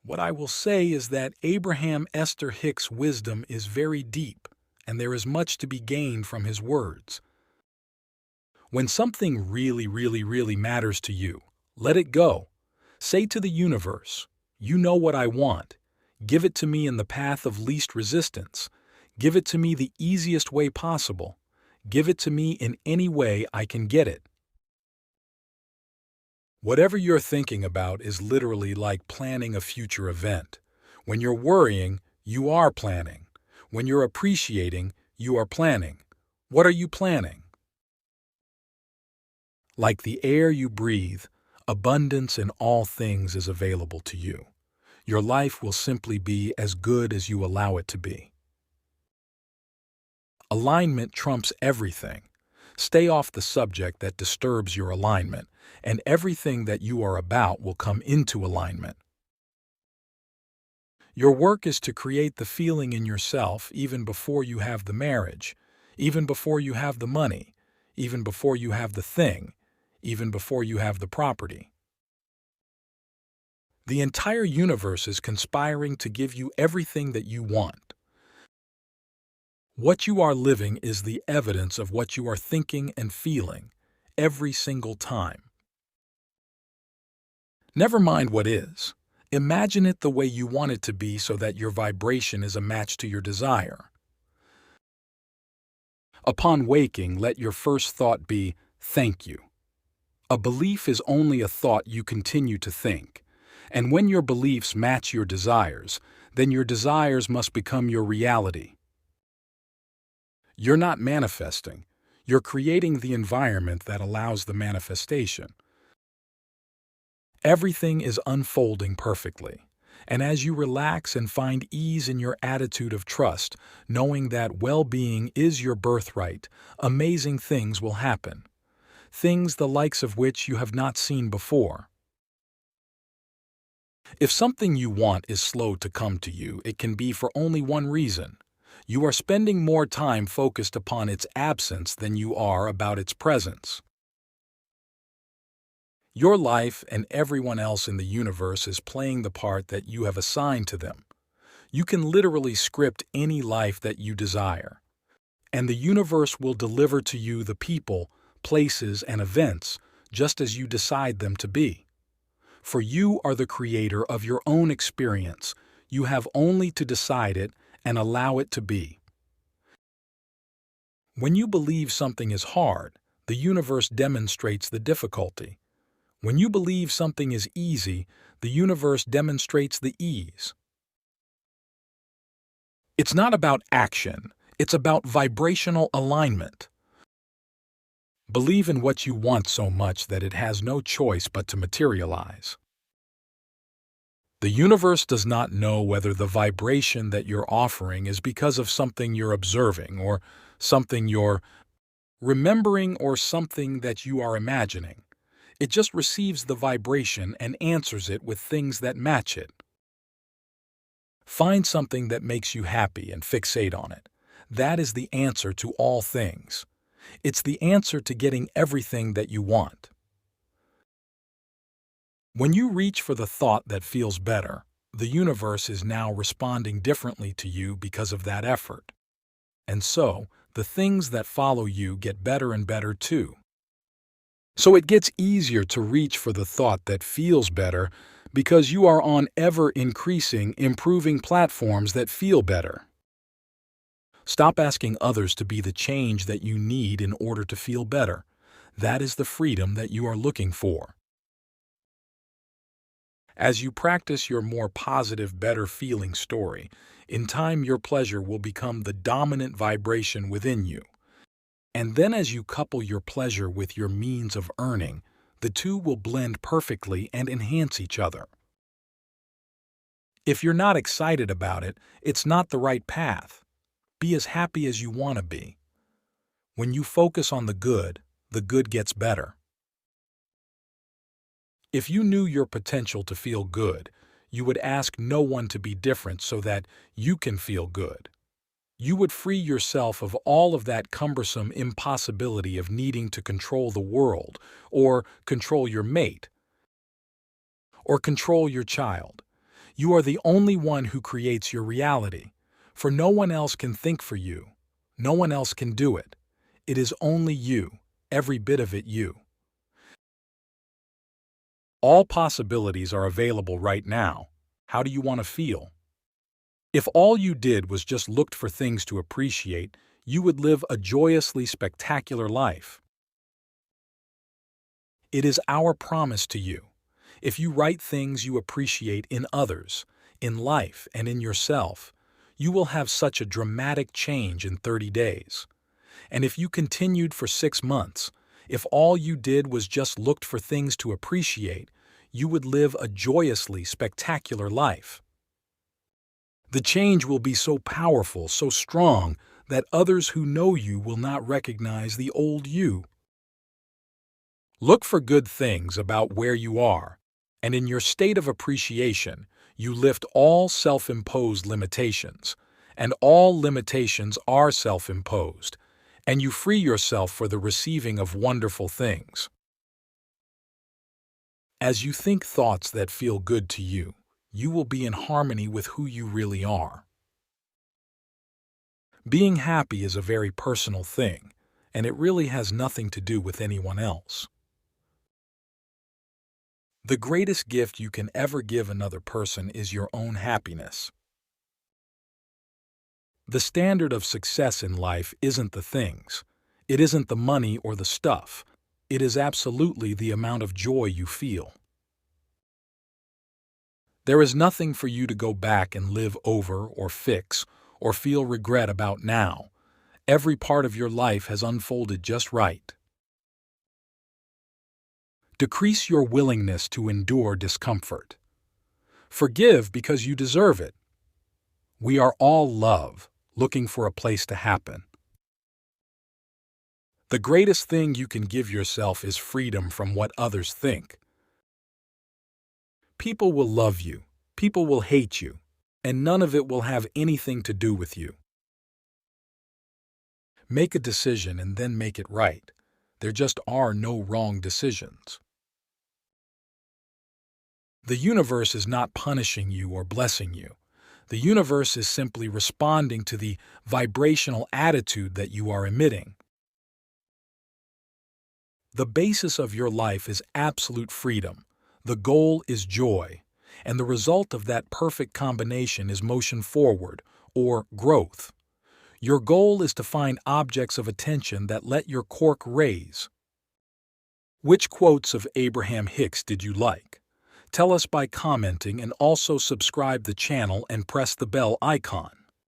What I will say is that Abraham Esther Hicks' wisdom is very deep, and there is much to be gained from his words. When something really matters to you, let it go. Say to the universe, "You know what I want. Give it to me in the path of least resistance. Give it to me the easiest way possible. Give it to me in any way I can get it." Whatever you're thinking about is literally like planning a future event. When you're worrying, you are planning. When you're appreciating, you are planning. What are you planning? Like the air you breathe, abundance in all things is available to you. Your life will simply be as good as you allow it to be. Alignment trumps everything. Stay off the subject that disturbs your alignment, and everything that you are about will come into alignment. Your work is to create the feeling in yourself even before you have the marriage, even before you have the money, even before you have the thing, even before you have the property. The entire universe is conspiring to give you everything that you want. What you are living is the evidence of what you are thinking and feeling every single time. Never mind what is. Imagine it the way you want it to be so that your vibration is a match to your desire. Upon waking, let your first thought be, "Thank you." A belief is only a thought you continue to think. And when your beliefs match your desires, then your desires must become your reality. You're not manifesting. You're creating the environment that allows the manifestation. Everything is unfolding perfectly. And as you relax and find ease in your attitude of trust, knowing that well-being is your birthright, amazing things will happen. Things the likes of which you have not seen before. If something you want is slow to come to you, it can be for only one reason. You are spending more time focused upon its absence than you are about its presence. Your life and everyone else in the universe is playing the part that you have assigned to them. You can literally script any life that you desire, and the universe will deliver to you the people, places, and events just as you decide them to be. For you are the creator of your own experience. You have only to decide it and allow it to be. When you believe something is hard, the universe demonstrates the difficulty. When you believe something is easy, the universe demonstrates the ease. It's not about action, it's about vibrational alignment. Believe in what you want so much that it has no choice but to materialize. The universe does not know whether the vibration that you're offering is because of something you're observing, or something you're remembering, or something that you are imagining. It just receives the vibration and answers it with things that match it. Find something that makes you happy and fixate on it. That is the answer to all things. It's the answer to getting everything that you want. When you reach for the thought that feels better, the universe is now responding differently to you because of that effort. And so, the things that follow you get better and better too. So it gets easier to reach for the thought that feels better because you are on ever-increasing, improving platforms that feel better. Stop asking others to be the change that you need in order to feel better. That is the freedom that you are looking for. As you practice your more positive, better feeling story, in time your pleasure will become the dominant vibration within you. And then as you couple your pleasure with your means of earning, the two will blend perfectly and enhance each other. If you're not excited about it, it's not the right path. Be as happy as you want to be. When you focus on the good gets better. If you knew your potential to feel good, you would ask no one to be different so that you can feel good. You would free yourself of all of that cumbersome impossibility of needing to control the world, or control your mate, or control your child. You are the only one who creates your reality, for no one else can think for you. No one else can do it. It is only you, every bit of it you. All possibilities are available right now. How do you want to feel? If all you did was just looked for things to appreciate, you would live a joyously spectacular life. It is our promise to you. If you write things you appreciate in others, in life, and in yourself, you will have such a dramatic change in 30 days. And if you continued for 6 months, if all you did was just looked for things to appreciate, you would live a joyously spectacular life. The change will be so powerful, so strong, that others who know you will not recognize the old you. Look for good things about where you are, and in your state of appreciation, you lift all self-imposed limitations, and all limitations are self-imposed, and you free yourself for the receiving of wonderful things. As you think thoughts that feel good to you, you will be in harmony with who you really are. Being happy is a very personal thing, and it really has nothing to do with anyone else. The greatest gift you can ever give another person is your own happiness. The standard of success in life isn't the things. It isn't the money or the stuff. It is absolutely the amount of joy you feel. There is nothing for you to go back and live over or fix or feel regret about now. Every part of your life has unfolded just right. Decrease your willingness to endure discomfort. Forgive because you deserve it. We are all love, looking for a place to happen. The greatest thing you can give yourself is freedom from what others think. People will love you, people will hate you, and none of it will have anything to do with you. Make a decision and then make it right. There just are no wrong decisions. The universe is not punishing you or blessing you. The universe is simply responding to the vibrational attitude that you are emitting. The basis of your life is absolute freedom. The goal is joy, and the result of that perfect combination is motion forward, or growth. Your goal is to find objects of attention that let your cork raise. Which quotes of Abraham Hicks did you like? Tell us by commenting, and also subscribe the channel and press the bell icon.